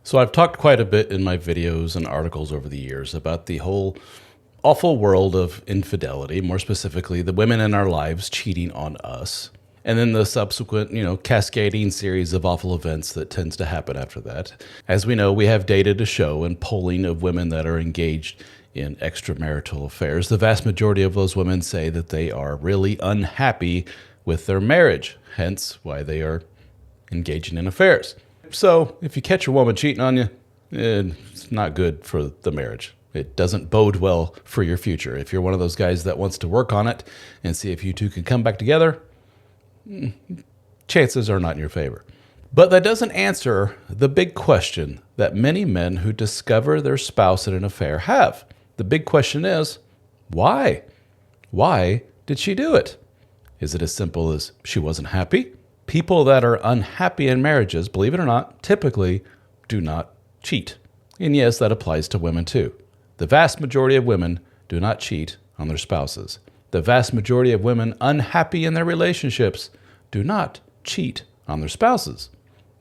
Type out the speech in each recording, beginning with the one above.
So I've talked quite a bit in my videos and articles over the years about the whole awful world of infidelity, more specifically, the women in our lives cheating on us, and then the subsequent, cascading series of awful events that tends to happen after that. As we know, we have data to show and polling of women that are engaged in extramarital affairs. The vast majority of those women say that they are really unhappy with their marriage, hence why they are engaging in affairs. So if you catch a woman cheating on you, it's not good for the marriage. It doesn't bode well for your future. If you're one of those guys that wants to work on it and see if you two can come back together, chances are not in your favor. But that doesn't answer the big question that many men who discover their spouse in an affair have. The big question is, why? Why did she do it? Is it as simple as she wasn't happy? People that are unhappy in marriages, believe it or not, typically do not cheat. And yes, that applies to women too. The vast majority of women do not cheat on their spouses. The vast majority of women unhappy in their relationships do not cheat on their spouses.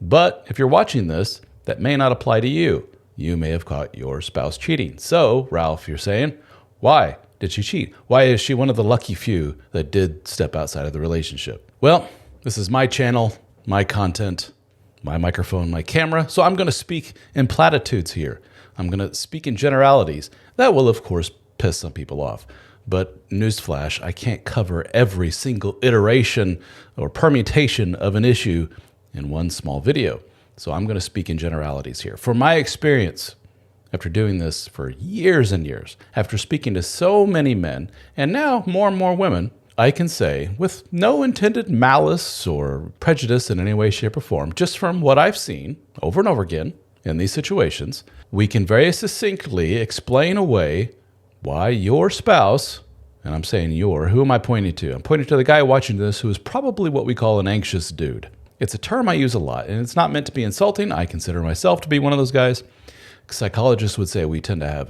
But if you're watching this, that may not apply to you. You may have caught your spouse cheating. So, Ralph, you're saying, why did she cheat? Why is she one of the lucky few that did step outside of the relationship? Well, this is my channel, my content, my microphone, my camera, so I'm going to speak in platitudes here. I'm going to speak in generalities. That will, of course, piss some people off. But newsflash, I can't cover every single iteration or permutation of an issue in one small video. So I'm going to speak in generalities here. From my experience, after doing this for years and years, after speaking to so many men, and now more and more women, I can say, with no intended malice or prejudice in any way, shape, or form, just from what I've seen over and over again in these situations, we can very succinctly explain away why your spouse, and I'm saying who am I pointing to? I'm pointing to the guy watching this who is probably what we call an anxious dude. It's a term I use a lot, and it's not meant to be insulting. I consider myself to be one of those guys. Psychologists would say we tend to have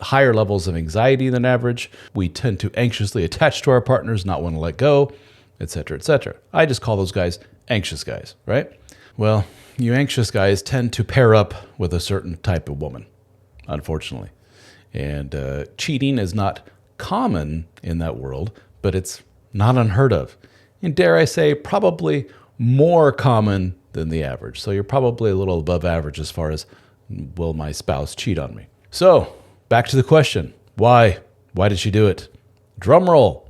higher levels of anxiety than average. We tend to anxiously attach to our partners, not want to let go, etc., etc. I just call those guys anxious guys, right? Well, you anxious guys tend to pair up with a certain type of woman, unfortunately. And cheating is not common in that world, but it's not unheard of. And dare I say, probably more common than the average. So you're probably a little above average as far as, will my spouse cheat on me? So, back to the question. Why? Why did she do it? Drum roll.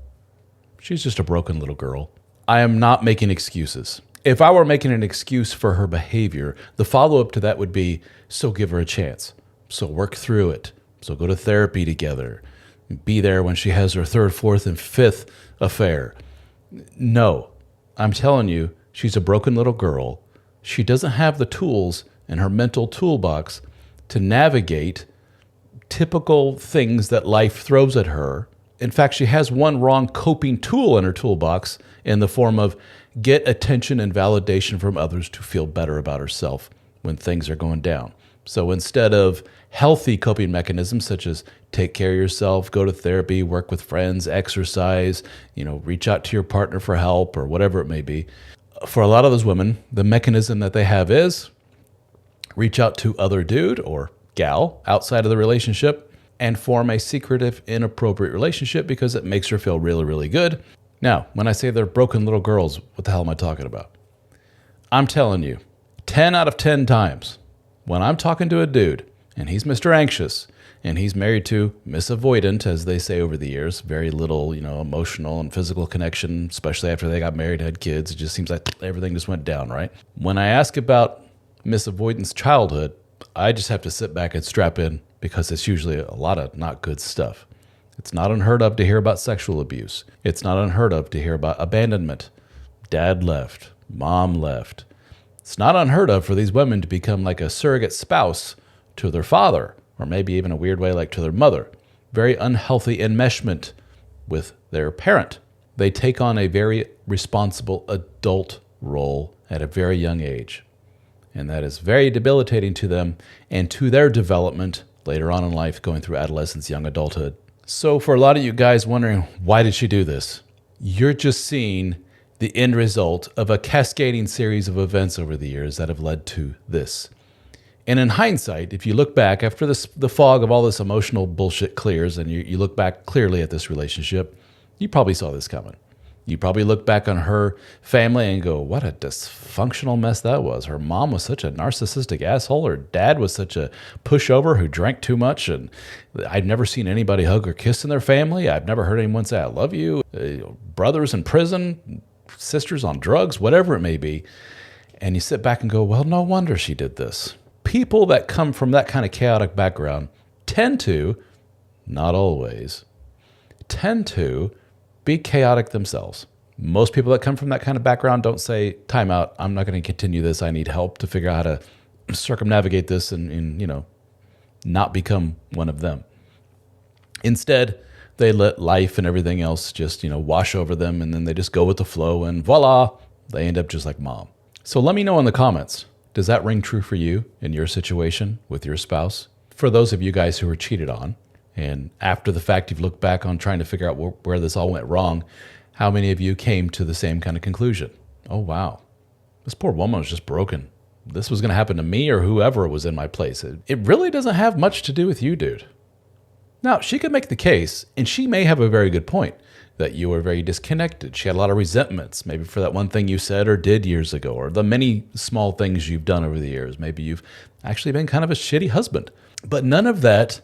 She's just a broken little girl. I am not making excuses. If I were making an excuse for her behavior, the follow-up to that would be, so give her a chance. So work through it. So go to therapy together. Be there when she has her third, fourth, and fifth affair. No, I'm telling you, she's a broken little girl. She doesn't have the tools in her mental toolbox to navigate typical things that life throws at her. In fact, she has one wrong coping tool in her toolbox in the form of get attention and validation from others to feel better about herself when things are going down. So instead of healthy coping mechanisms such as take care of yourself, go to therapy, work with friends, exercise, reach out to your partner for help or whatever it may be, for a lot of those women, the mechanism that they have is reach out to other dude or gal outside of the relationship and form a secretive, inappropriate relationship because it makes her feel really, really good. Now, when I say they're broken little girls, what the hell am I talking about? I'm telling you, 10 out of 10 times, when I'm talking to a dude, and he's Mr. Anxious, and he's married to Miss Avoidant, as they say over the years, very little, emotional and physical connection, especially after they got married, had kids. It just seems like everything just went down, right? When I ask about Miss Avoidant's childhood, I just have to sit back and strap in because it's usually a lot of not good stuff. It's not unheard of to hear about sexual abuse. It's not unheard of to hear about abandonment. Dad left. Mom left. It's not unheard of for these women to become like a surrogate spouse to their father, or maybe even a weird way like to their mother. Very unhealthy enmeshment with their parent. They take on a very responsible adult role at a very young age. And that is very debilitating to them and to their development later on in life, going through adolescence, young adulthood. So for a lot of you guys wondering, why did she do this? You're just seeing the end result of a cascading series of events over the years that have led to this. And in hindsight, if you look back after the fog of all this emotional bullshit clears and you look back clearly at this relationship, you probably saw this coming. You probably look back on her family and go, what a dysfunctional mess that was. Her mom was such a narcissistic asshole. Her dad was such a pushover who drank too much. And I've never seen anybody hug or kiss in their family. I've never heard anyone say, I love you. Brothers in prison, sisters on drugs, whatever it may be. And you sit back and go, well, no wonder she did this. People that come from that kind of chaotic background tend to, not always, tend to be chaotic themselves. Most people that come from that kind of background don't say, time out, I'm not going to continue this. I need help to figure out how to circumnavigate this and not become one of them. Instead, they let life and everything else just, wash over them, and then they just go with the flow, and voila, they end up just like mom. So let me know in the comments, does that ring true for you in your situation with your spouse? For those of you guys who were cheated on, and after the fact, you've looked back on trying to figure out where this all went wrong, how many of you came to the same kind of conclusion? Oh, wow, this poor woman was just broken. This was going to happen to me or whoever was in my place. It really doesn't have much to do with you, dude. Now, she could make the case, and she may have a very good point, that you were very disconnected. She had a lot of resentments, maybe for that one thing you said or did years ago, or the many small things you've done over the years. Maybe you've actually been kind of a shitty husband. But none of that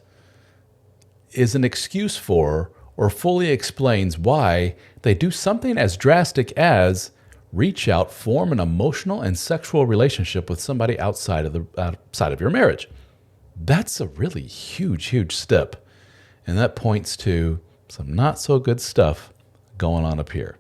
is an excuse for or fully explains why they do something as drastic as reach out, form an emotional and sexual relationship with somebody outside of your marriage. That's a really huge, huge step. And that points to some not so good stuff going on up here.